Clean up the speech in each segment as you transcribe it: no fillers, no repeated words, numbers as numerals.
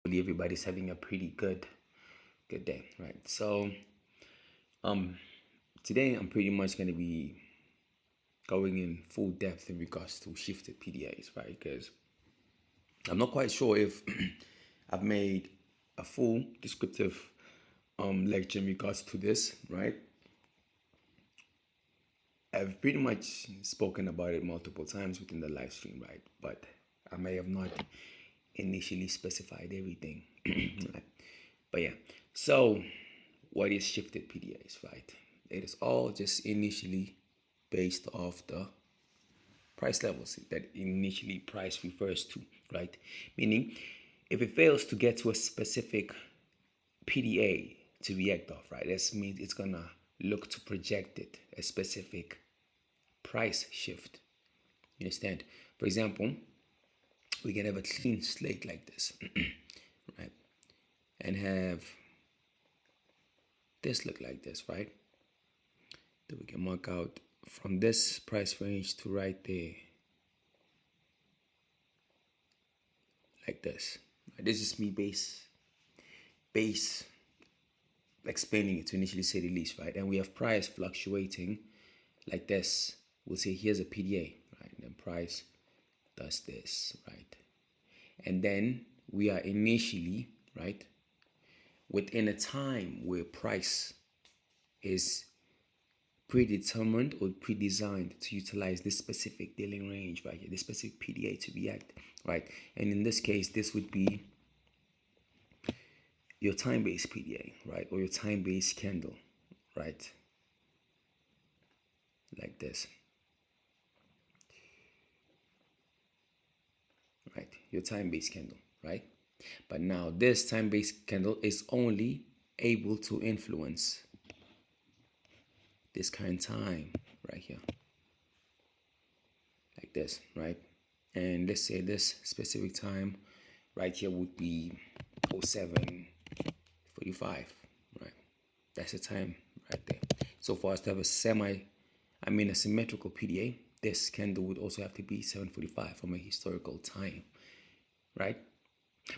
Hopefully everybody's having a pretty good day, right? So um today I'm pretty much going to be going in full depth in regards to shifted PDAs, right? Because I'm not quite sure if I've made a full descriptive lecture in regards to this, right? I've pretty much spoken about it multiple times within the live stream, right? But I may have not initially specified everything. Right? But yeah, so what is shifted PDAs, right? It is all just initially based off the price levels that initially price refers to, right? Meaning, if it fails to get to a specific PDA to react off, right? That means it's gonna look to project it a specific price shift. You understand? For example, we can have a clean slate like this, right? And have this look like this, right? Then we can mark out from this price range to right there, like this. This is me base explaining it to initially say the least, right? And we have price fluctuating like this. We'll say here's a PDA, right? And then price does this, right? And then we are initially, right, within a time where price is predetermined or pre-designed to utilize this specific dealing range right here, this specific PDA to react, right? And in this case, this would be your time-based PDA, right? Or your time-based candle, right? Like this, right? Your time-based candle, right? But now this time-based candle is only able to influence this current time right here, like this, right? And let's say this specific time right here would be 07:45, right? That's the time right there. So for us to have a symmetrical PDA, this candle would also have to be 7:45 from a historical time, right?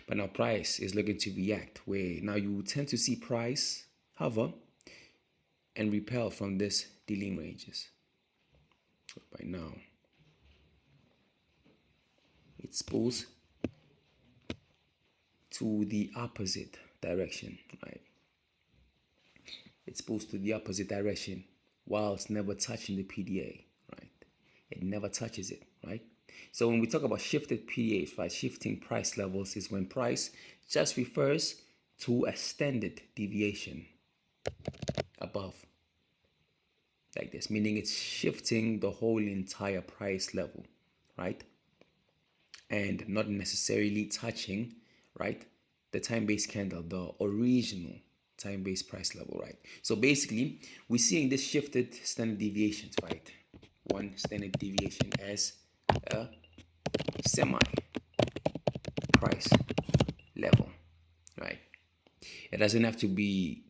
But now price is looking to react, where now you tend to see price hover and repel from this dealing ranges. Right now, it spools to the opposite direction, right? It's supposed to the opposite direction whilst never touching the PDA, right? It never touches it, right? So when we talk about shifted PDAs, right, shifting price levels is when price just refers to a standard deviation above, like this, meaning it's shifting the whole entire price level, right? And not necessarily touching, right, the time-based candle, the original time-based price level, right? So basically, we're seeing this shifted standard deviations, right? One standard deviation as a semi-price level, right? It doesn't have to be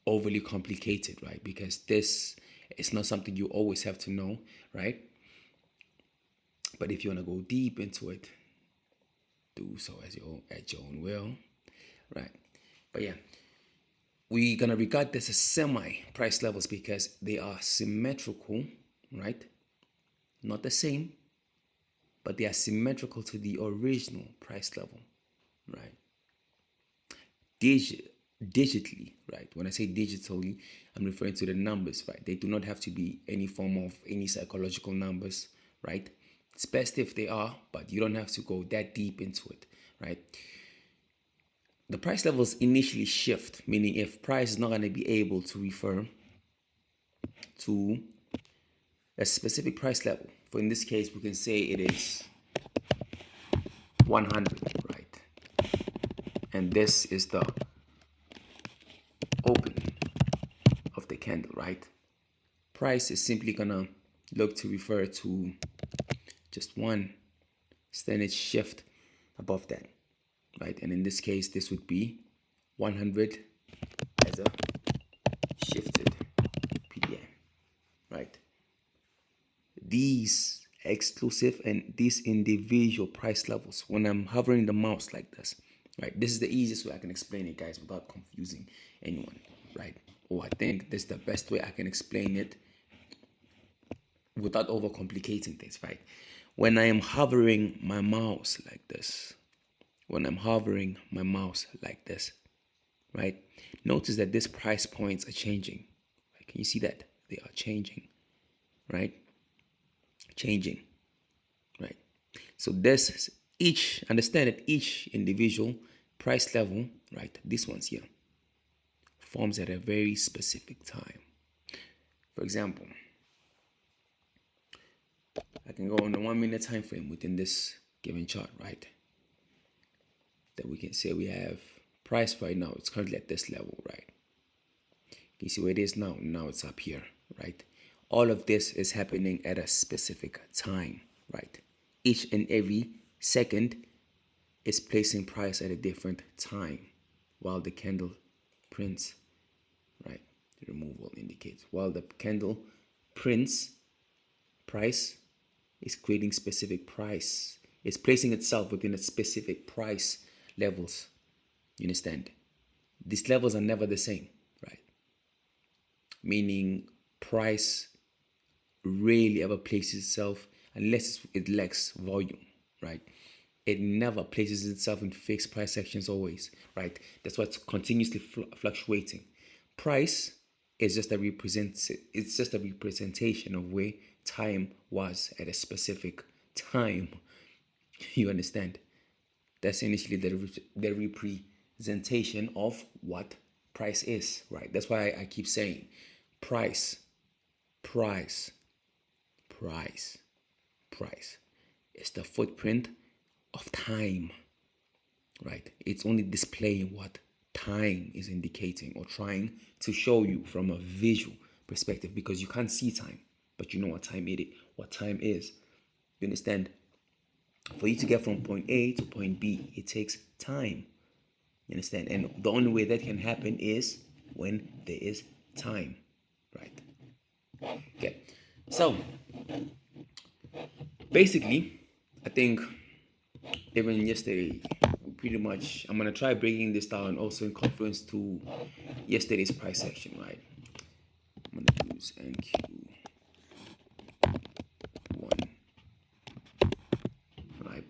overly complicated, right? Because this is not something you always have to know, right? But if you want to go deep into it, do so at your own will, right? But yeah, we're gonna regard this as semi-price levels because they are symmetrical, right? Not the same, but they are symmetrical to the original price level, right? Digitally, right? When I say digitally, I'm referring to the numbers, right? They do not have to be any form of any psychological numbers, right? It's best if they are, but you don't have to go that deep into it, right? The price levels initially shift, meaning if price is not going to be able to refer to a specific price level, for in this case, we can say it is 100, right? And this is the open of the candle, right? Price is simply gonna look to refer to just one standard shift above that, right? And in this case, this would be 100 as a shifted PDA, right? These exclusive and these individual price levels, when I'm hovering the mouse like this, right? This is the easiest way I can explain it, guys, without confusing anyone, right? Or I think this is the best way I can explain it without overcomplicating things, right? When I am hovering my mouse like this, when I'm hovering my mouse like this, right? Notice that these price points are changing. Right? Can you see that? They are changing, right? Changing, right? So this each, understand that each individual price level, right? These ones here, forms at a very specific time. For example, I can go on a 1 minute time frame within this given chart, right? That we can say we have price right now. It's currently at this level, right? You see where it is now? Now it's up here, right? All of this is happening at a specific time, right? Each and every second is placing price at a different time while the candle prints, right? The removal indicates. While the candle prints, price is creating specific price. It's placing itself within a specific price levels. You understand? These levels are never the same, right? Meaning price rarely ever places itself unless it lacks volume, right? It never places itself in fixed price sections always, right? That's why it's continuously fluctuating. Price is just it's just a representation of where time was at a specific time. You understand? That's initially the representation of what price is, right? That's why I keep saying price, price, price, price. It's the footprint of time, right? It's only displaying what time is indicating or trying to show you from a visual perspective, because you can't see time, but you know what time is. You understand? For you to get from point A to point B, it takes time. You understand? And the only way that can happen is when there is time, right? Okay. So basically, I think even yesterday, pretty much, I'm gonna try breaking this down also in conference to yesterday's price action, right? I'm gonna use NQ1, right?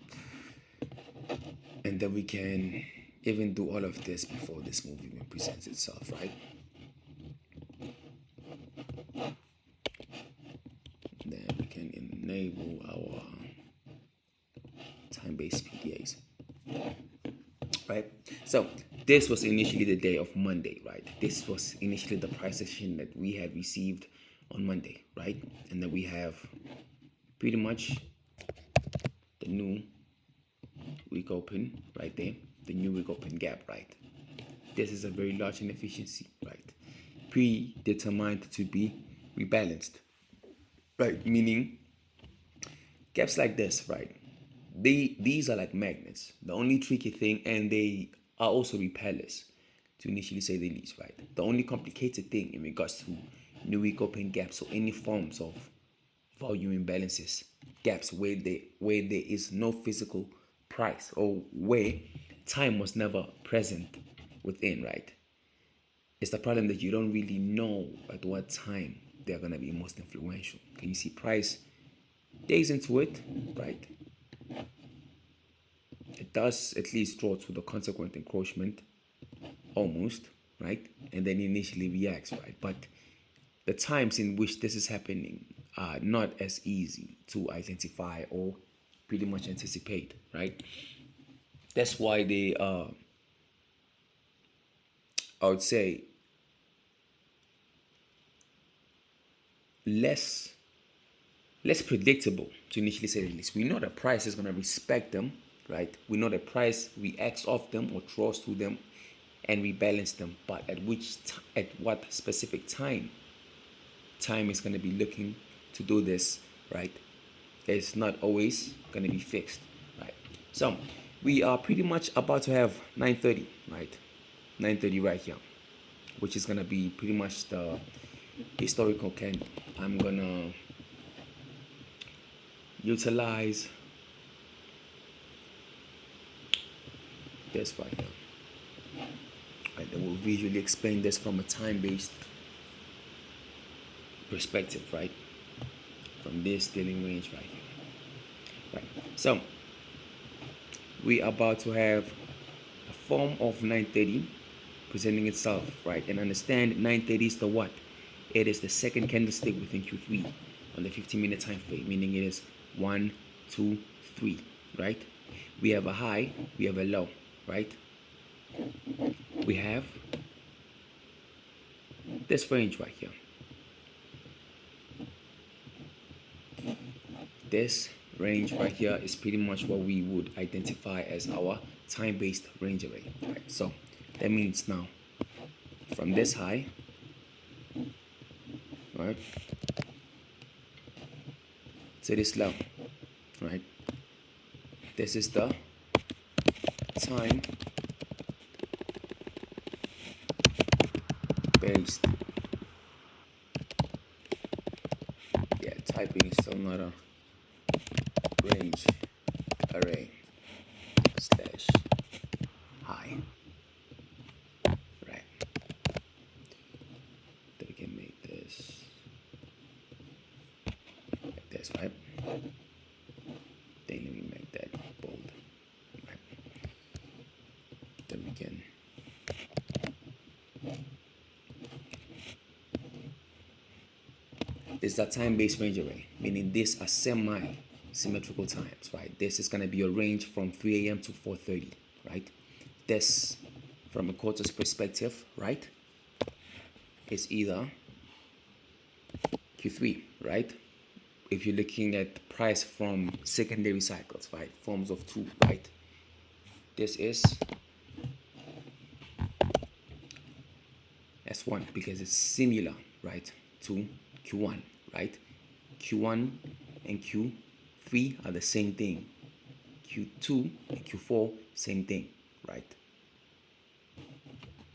And then we can even do all of this before this move even presents itself, right? Then we can enable our time-based PDAs, right? So this was initially the day of Monday, right? This was initially the price action that we had received on Monday, right? And then we have pretty much the new week open right there, the new week open gap, right? This is a very large inefficiency, right? Predetermined to be rebalanced, right? Meaning gaps like this, right? These are like magnets. The only tricky thing, and they are also repellers, to initially say the least, right? The only complicated thing in regards to new week open gaps or any forms of volume imbalances, gaps where there is no physical price or where time was never present within, right? It's the problem that you don't really know at what time they're gonna be most influential. Can you see price days into it, right? It does at least draw to the consequent encroachment almost, right? And then initially reacts, right? But the times in which this is happening are not as easy to identify or pretty much anticipate, right? That's why they I would say less predictable, to initially say the least. We know the price is going to respect them, right? We know the price reacts off them or draws to them and rebalance them, but at what specific time is going to be looking to do this, right? It's not always going to be fixed, right? So we are pretty much about to have 9:30, right? 9:30 right here, which is going to be pretty much the historical candle. I'm going to utilize this right here. Right, then we'll visually explain this from a time-based perspective, right? From this dealing range right here. Right. So we are about to have a form of 930 presenting itself, right? And understand 930 is the what? It is the second candlestick within Q3 on the 15-minute time frame, meaning it is 1, 2, 3, right? We have a high, we have a low, right? We have this range right here. This range right here is pretty much what we would identify as our time-based range array, right? So that means now from this high, right, to this low, right, this is the time based. Yeah, typing is still not a range array slash high, right? Then we can make this like this, right? Then we make that bold, right? Then we can this is a time-based range array, meaning these are semi-symmetrical times, right? This is gonna be a range from 3 a.m. to 4:30, right? This, from a quarters perspective, right, is either Q3, right? If you're looking at price from secondary cycles, right, forms of 2, right? This is S1 because it's similar, right, to Q1, right? Q1 and Q3 are the same thing. Q2 and Q4, same thing, right?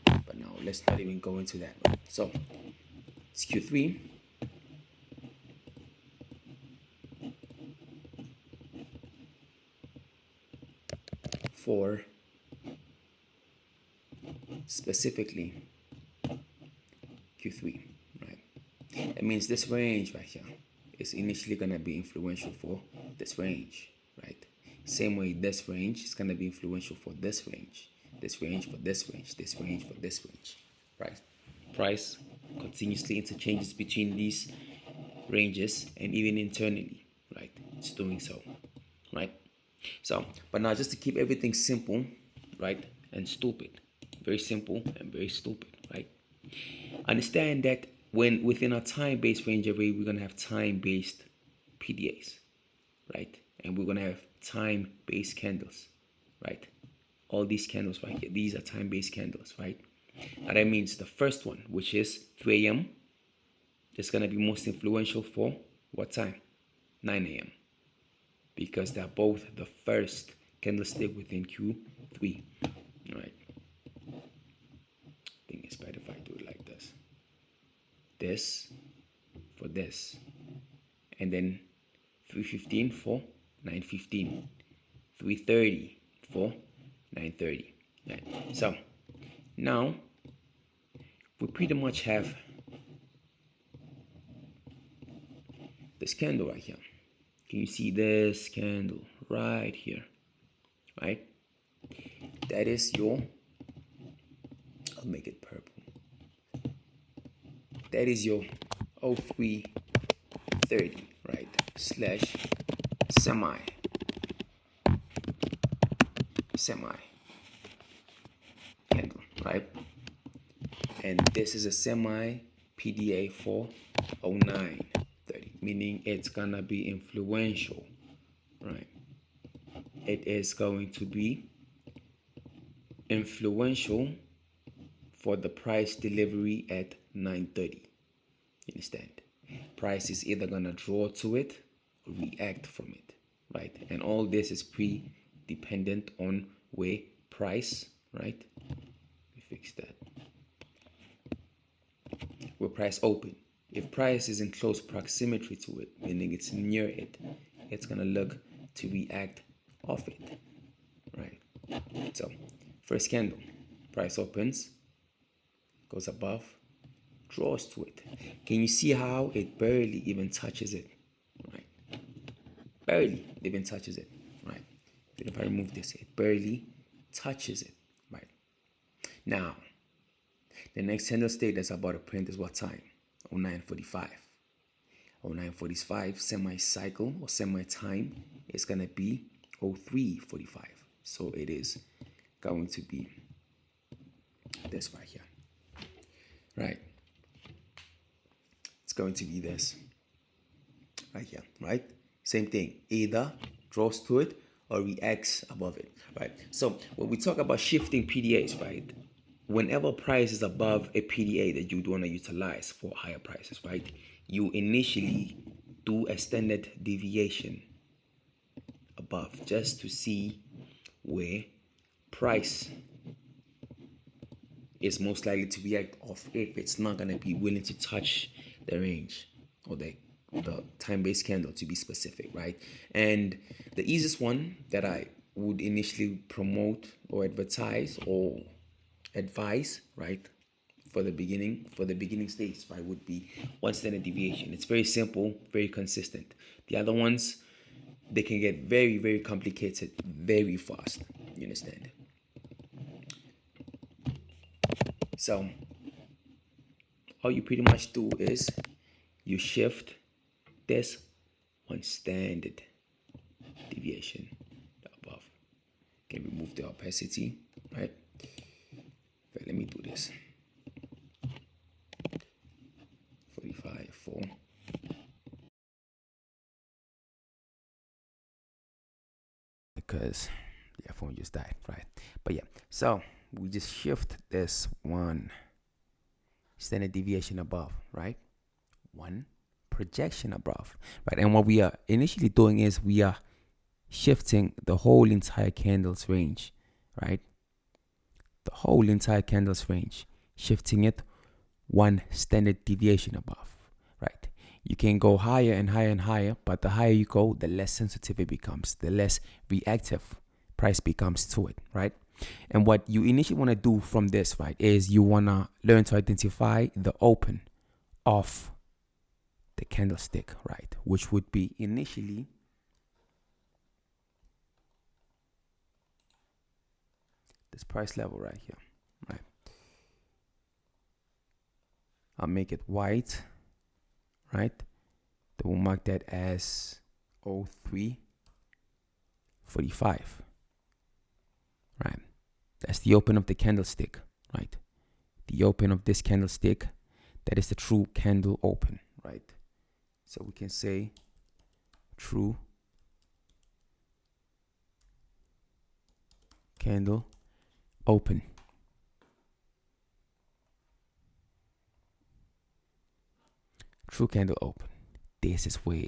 But now let's not even go into that. Right? So it's Q3. For specifically Q3, right? That means this range right here is initially gonna be influential for this range, right? Same way this range is gonna be influential for this range for this range, this range for this range, right? Price continuously interchanges between these ranges and even internally, right? It's doing so, right? So, but now just to keep everything simple, right, and stupid, very simple and very stupid, right? Understand that when within our time-based range array, we're gonna have time-based PDAs, right? And we're gonna have time-based candles, right? All these candles right here, these are time-based candles, right? And that means the first one, which is 3 a.m., is gonna be most influential for what time? 9 a.m. because they're both the first candlestick within Q3, right? I think it's better if I do it like this. This for this, and then 3:15 for 9:15, 3:30 for 9:30. Right. So now we pretty much have this candle right here. Can you see this candle right here? Right? That is your, I'll make it purple. That is your 0330, right? Slash semi candle, right? And this is a semi PDA for 0930, meaning it's gonna be influential, right? It is going to be influential for the price delivery at 9:30. You understand? Price is either gonna draw to it or react from it, right? And all this is pre-dependent on where price, right? We fix that. Where price open. If price is in close proximity to it, meaning it's near it, it's gonna look to react off it, right? So First candle, price opens, goes above, draws to it. Can you see how it barely even touches it? Right? Barely even touches it. Right? If I remove this, it barely touches it. Right? Now, the next candle state that's about to print is what time? 09:45. 09:45 semi-cycle or semi-time is going to be 03:45. So it is going to be this right here. Right? It's going to be this right here, right? Same thing, either draws to it or reacts above it, right? So when we talk about shifting PDAs, right, whenever price is above a PDA that you'd want to utilize for higher prices, right, you initially do a standard deviation above just to see where price is most likely to react off if it's not going to be willing to touch the range or the time-based candle, to be specific, right? And the easiest one that I would initially promote or advertise or advise, right, for the beginning stage, right, would be one standard deviation. It's very simple, very consistent. The other ones, they can get very, very complicated very fast. You understand? So all you pretty much do is you shift this one standard deviation above. Can remove the opacity, right? Okay, let me do this. 45, 4. Because the phone just died, right? But yeah, so we just shift this one standard deviation above, right? One projection above, right? And what we are initially doing is we are shifting the whole entire candle's range, right? The whole entire candle's range, shifting it one standard deviation above, right? You can go higher and higher and higher, but the higher you go, the less sensitive it becomes, the less reactive price becomes to it, right? And what you initially want to do from this, right, is you want to learn to identify the open of the candlestick, right, which would be initially this price level right here, right? I'll make it white, right? Then we'll mark that as 03:45, right? That's the open of the candlestick, right? The open of this candlestick, that is the true candle open, right? So we can say true candle open. True candle open. This is where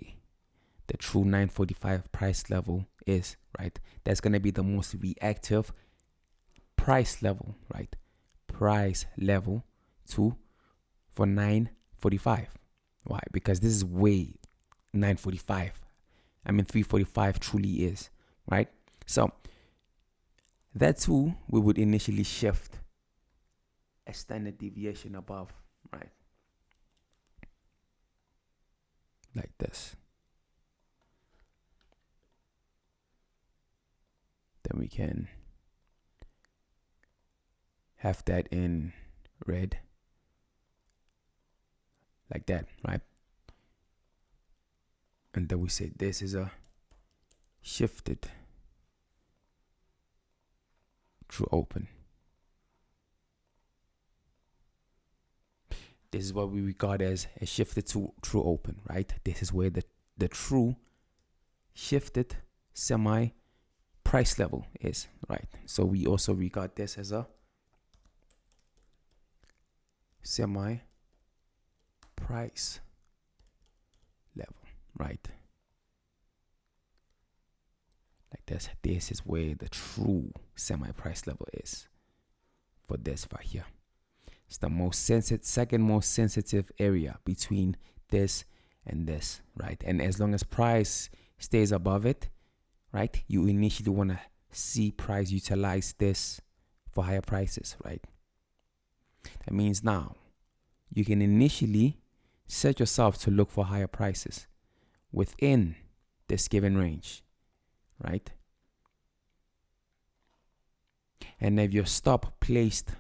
the true 945 price level is, right? That's going to be the most reactive price level, right? Price level for 945. Why? Because this is way 945. 345 truly is, right? So that too, we would initially shift a standard deviation above, right? Like this. Then we can have that in red, like that, right? And then we say this is a shifted true open. This is what we regard as a shifted to true open, right? This is where the true shifted semi price level is, right? So we also regard this as a semi price level, right? Like this. This is where the true semi price level is for this right here. It's the most sensitive, second most sensitive area between this and this, right? And as long as price stays above it, right, you initially want to see price utilize this for higher prices, right? That means now you can initially set yourself to look for higher prices within this given range, right? And if your stop placed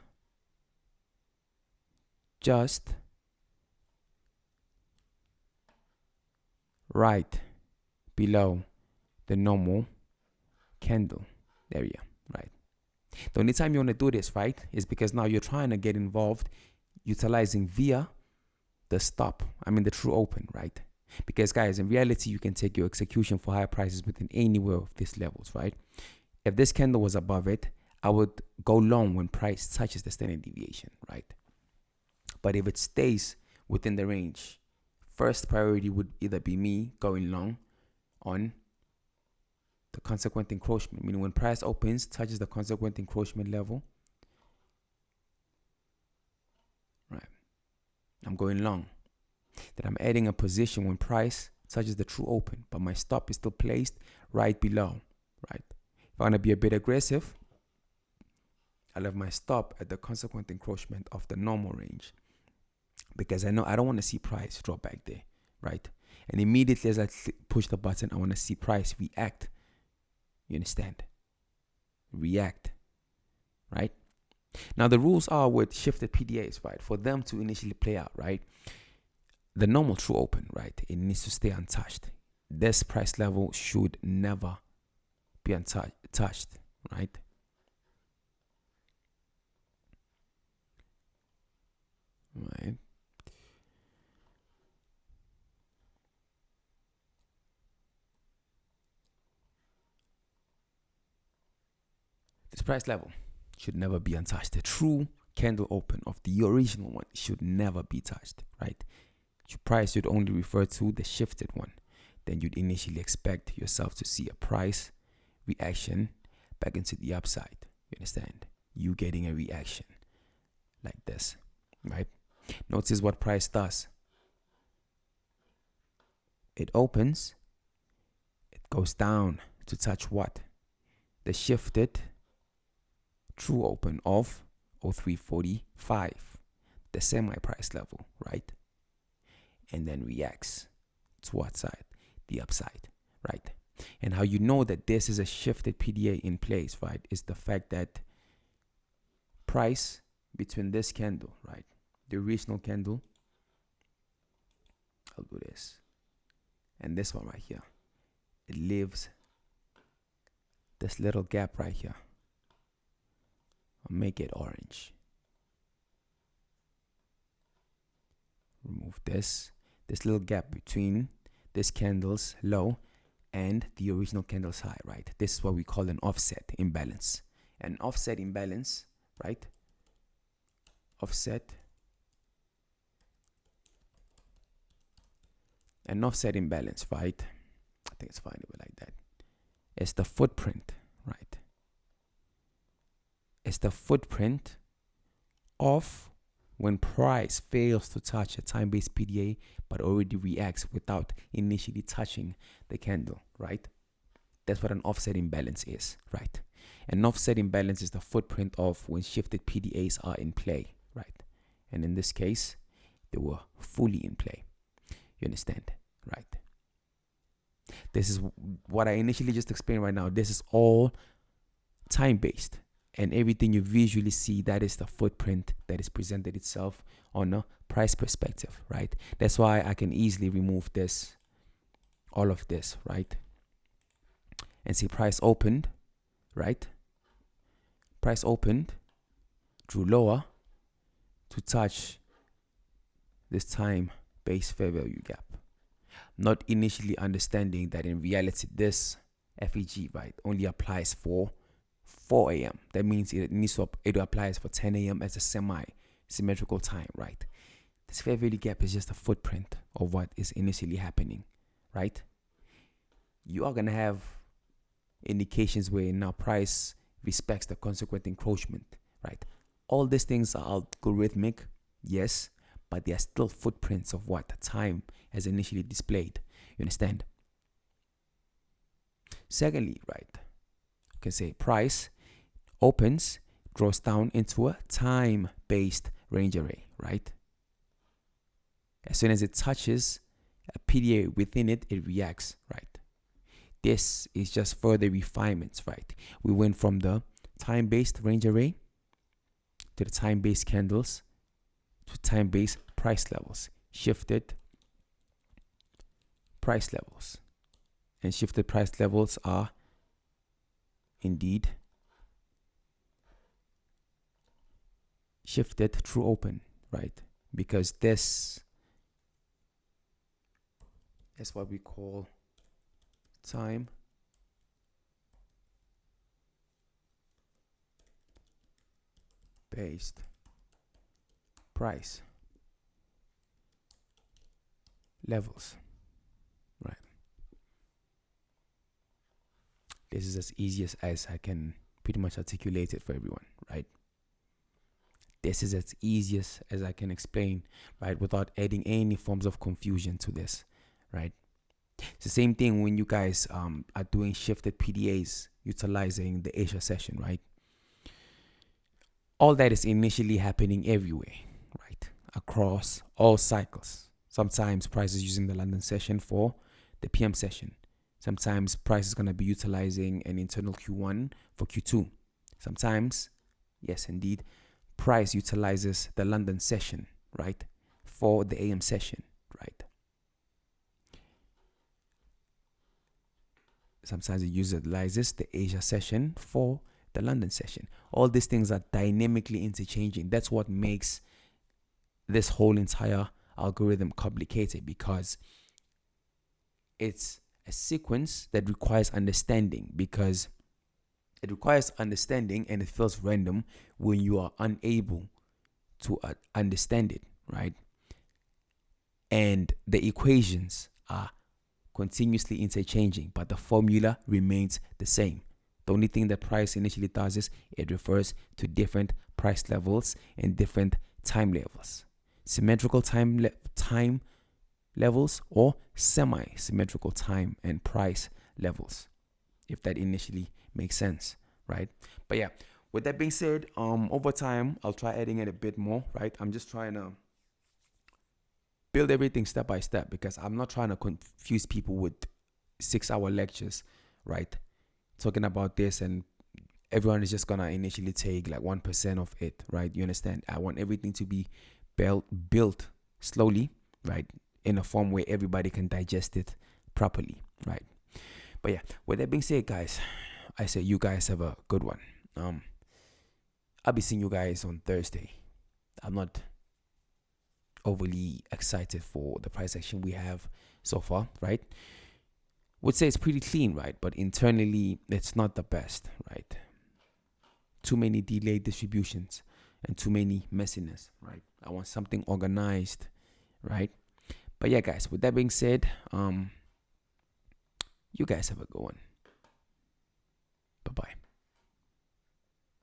just right below the normal candle area, right? The only time you want to do this, right, is because now you're trying to get involved utilizing via the stop, the true open, right? Because guys, in reality, you can take your execution for higher prices within anywhere of these levels, right? If this candle was above it, I would go long when price touches the standard deviation, right? But if it stays within the range, first priority would either be me going long on the consequent encroachment, meaning when price opens, touches the consequent encroachment level, right? I'm going long. Then I'm adding a position when price touches the true open, but my stop is still placed right below, right? If I want to be a bit aggressive, I'll have my stop at the consequent encroachment of the normal range, because I know I don't want to see price drop back there, right? And immediately as I push the button, I want to see price react. You understand? React, right? Now the rules are with shifted PDAs, right? For them to initially play out, right? The normal true open, right? It needs to stay untouched. This price level should never be untouched, right? Right. This price level should never be untouched. The true candle open of the original one should never be touched, right? Your price should only refer to the shifted one. Then you'd initially expect yourself to see a price reaction back into the upside. You understand? You getting a reaction like this, right? Notice what price does. It opens, it goes down to touch what? The shifted true open of 0345, the semi price level, right? And then reacts to what side? The upside, right? And how you know that this is a shifted PDA in place, right, is the fact that price between this candle, right, the original candle, I'll do this, and this one right here, it leaves this little gap right here. I'll make it orange. Remove this little gap between this candle's low and the original candle's high, right? This is what we call an offset imbalance. An offset imbalance, right? An offset imbalance, right? I think it's fine to be like that. It's the footprint, right? It's the footprint of when price fails to touch a time-based PDA but already reacts without initially touching the candle, right? That's what an offset imbalance is, right? An offset imbalance is the footprint of when shifted PDAs are in play, right? And in this case, they were fully in play. You understand, right? This is what I initially just explained right now. This is all time-based. And everything you visually see, that is the footprint that is presented itself on a price perspective, right? That's why I can easily remove this, all of this, right? And see price opened, right? Price opened, drew lower to touch this time-based fair value gap. Not initially understanding that in reality, this FEG, right, only applies for 4 a.m. That means it applies for 10 a.m. as a semi-symmetrical time, right? This fair value gap is just a footprint of what is initially happening, right? You are going to have indications where now price respects the consequent encroachment, right? All these things are algorithmic, yes, but they are still footprints of what the time has initially displayed. You understand? Secondly, right, you can say price opens, draws down into a time-based range array, right? As soon as it touches a PDA within it, it reacts, right? This is just further refinements, right? We went from the time-based range array to the time-based candles to time-based price levels, shifted price levels. And shifted price levels are indeed shifted through open, right? Because this is what we call time based price levels, right? This is as easy as I can pretty much articulate it for everyone, right? This is as easy as I can explain, right, without adding any forms of confusion to this, right? It's the same thing when you guys are doing shifted PDAs utilizing the Asia session, right? All that is initially happening everywhere, right? Across all cycles. Sometimes price is using the London session for the PM session. Sometimes price is going to be utilizing an internal Q1 for Q2. Sometimes, yes, indeed, price utilizes the London session, right, for the AM session, right? Sometimes it utilizes the Asia session for the London session. All these things are dynamically interchanging. That's what makes this whole entire algorithm complicated, because it's a sequence that requires understanding, because it requires understanding and it feels random when you are unable to understand it, right? And the equations are continuously interchanging, but the formula remains the same. The only thing that price initially does is it refers to different price levels and different time levels. Symmetrical time levels or semi-symmetrical time and price levels, if that initially makes sense, right? But yeah, with that being said, over time I'll try adding it a bit more, right? I'm just trying to build everything step by step, because I'm not trying to confuse people with 6-hour lectures, right? Talking about this, and everyone is just gonna initially take like 1% of it, right? You understand? I want everything to be built slowly, right? In a form where everybody can digest it properly, right? But yeah, with that being said, guys, I say you guys have a good one. I'll be seeing you guys on Thursday. I'm not overly excited for the price action we have so far, right? Would say it's pretty clean, right? But internally, it's not the best, right? Too many delayed distributions and too many messiness, right? I want something organized, right? But yeah, guys, with that being said, you guys have a good one.